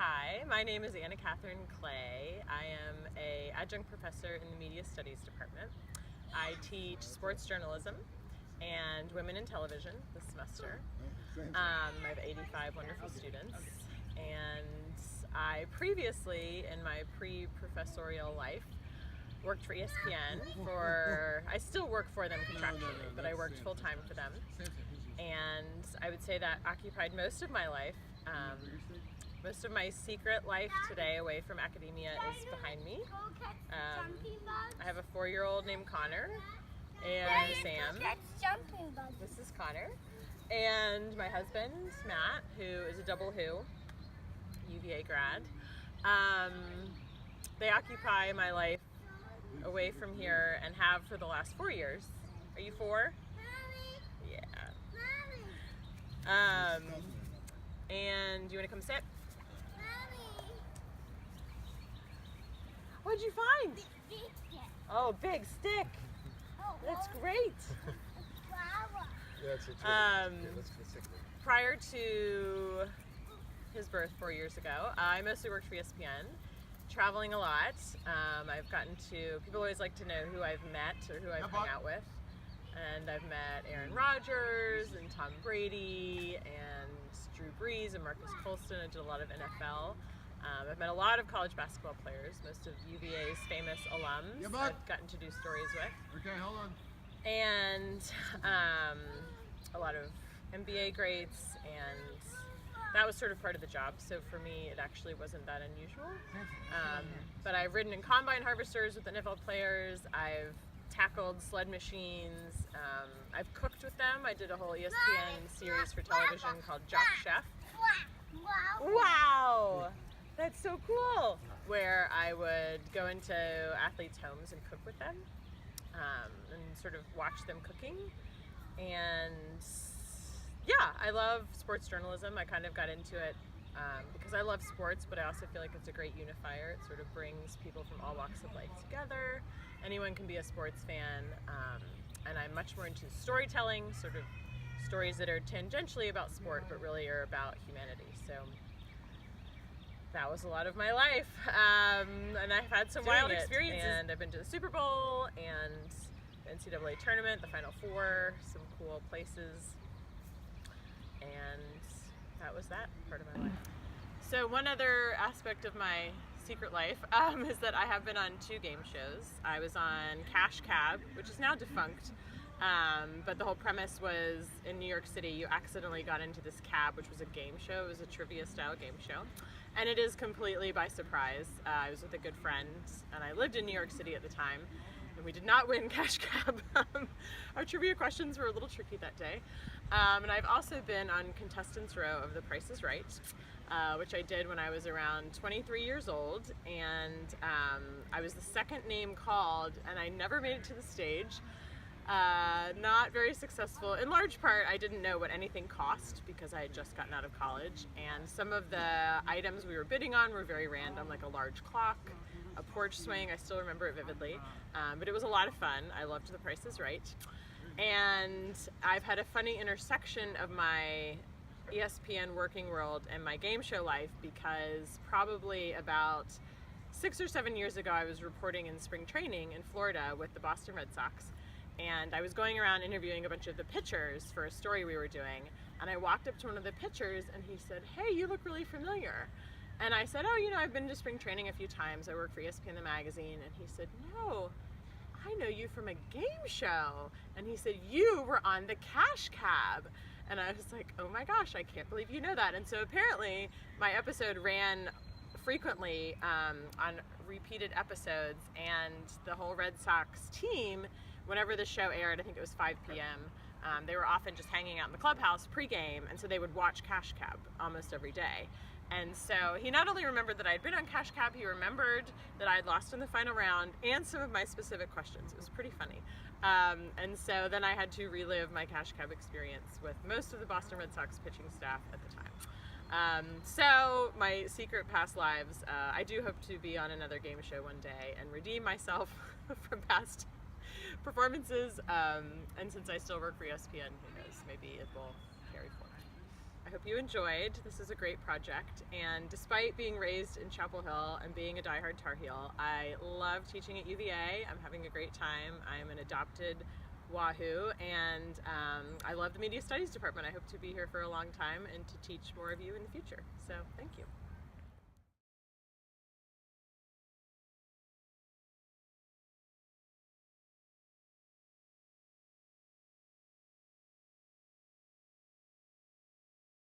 Hi, my name is Katherine Clay. I am an adjunct professor in the Media Studies department. I teach sports journalism and women in television this semester. I have 85 wonderful students, and I previously, in my pre-professorial life, worked for ESPN I still work for them contractually, but I worked full-time for them. And I would say that occupied most of my life. Most of my secret life today away from academia is behind me. I have a 4-year-old named Connor and Sam. This is Connor. And my husband, Matt, who is a double UVA grad. They occupy my life away from here and have for the last 4 years. Are you 4? Yeah. And do you want to come sit? What'd you find? Big stick. Oh, big stick. That's great. Flower. Prior to his birth 4 years ago, I mostly worked for ESPN, traveling a lot. I've gotten to, people always like to know who I've met or who I've hung out with. And I've met Aaron Rodgers and Tom Brady and Drew Brees and Marcus Colston. I did a lot of NFL. I've met a lot of college basketball players, most of UVA's famous alums I've gotten to do stories with. Okay, hold on. And a lot of NBA greats, and that was sort of part of the job. So for me, it actually wasn't that unusual. But I've ridden in combine harvesters with NFL players. I've tackled sled machines. I've cooked with them. I did a whole ESPN series for television called Jock Chef. Wow! That's so cool! Where I would go into athletes' homes and cook with them and sort of watch them cooking. And yeah, I love sports journalism. I kind of got into it because I love sports, but I also feel like it's a great unifier. It sort of brings people from all walks of life together. Anyone can be a sports fan, and I'm much more into storytelling, sort of stories that are tangentially about sport, but really are about humanity. So that was a lot of my life, and I've had some wild experiences. And I've been to the Super Bowl and the NCAA tournament, the Final Four, some cool places, and that was that part of my life. So one other aspect of my secret life is that I have been on 2 game shows. I was on Cash Cab, which is now defunct, but the whole premise was in New York City you accidentally got into this cab, which was a game show. It was a trivia style game show, and it is completely by surprise. I was with a good friend, and I lived in New York City at the time, and we did not win Cash Cab. Our trivia questions were a little tricky that day. And I've also been on Contestants Row of The Price is Right, which I did when I was around 23 years old, and I was the second name called, and I never made it to the stage. Not very successful. In large part, I didn't know what anything cost because I had just gotten out of college, and some of the items we were bidding on were very random, like a large clock, a porch swing. I still remember it vividly, but it was a lot of fun. I loved The Price is Right. And I've had a funny intersection of my ESPN working world and my game show life, because probably about 6 or 7 years ago I was reporting in spring training in Florida with the Boston Red Sox, and I was going around interviewing a bunch of the pitchers for a story we were doing, and I walked up to one of the pitchers and he said, "Hey, you look really familiar." And I said, "Oh, I've been to spring training a few times. I work for ESPN the magazine." And he said, "No, I know you from a game show." And he said, "You were on the Cash Cab." And I was like, "Oh my gosh, I can't believe you know that." And so apparently my episode ran frequently on repeated episodes, and the whole Red Sox team, whenever the show aired, I think it was 5 p.m., they were often just hanging out in the clubhouse pregame, and so they would watch Cash Cab almost every day. And so he not only remembered that I'd been on Cash Cab, he remembered that I'd lost in the final round and some of my specific questions. It was pretty funny. And so then I had to relive my Cash Cab experience with most of the Boston Red Sox pitching staff at the time. So my secret past lives, I do hope to be on another game show one day and redeem myself from past performances. And since I still work for ESPN, who knows, maybe it will carry forward. I hope hope you enjoyed. This is a great project, and despite being raised in Chapel Hill and being a diehard Tar Heel, I love teaching at UVA. I'm having a great time. I'm an adopted Wahoo, and I love the Media Studies department. I hope to be here for a long time and to teach more of you in the future. So thank you.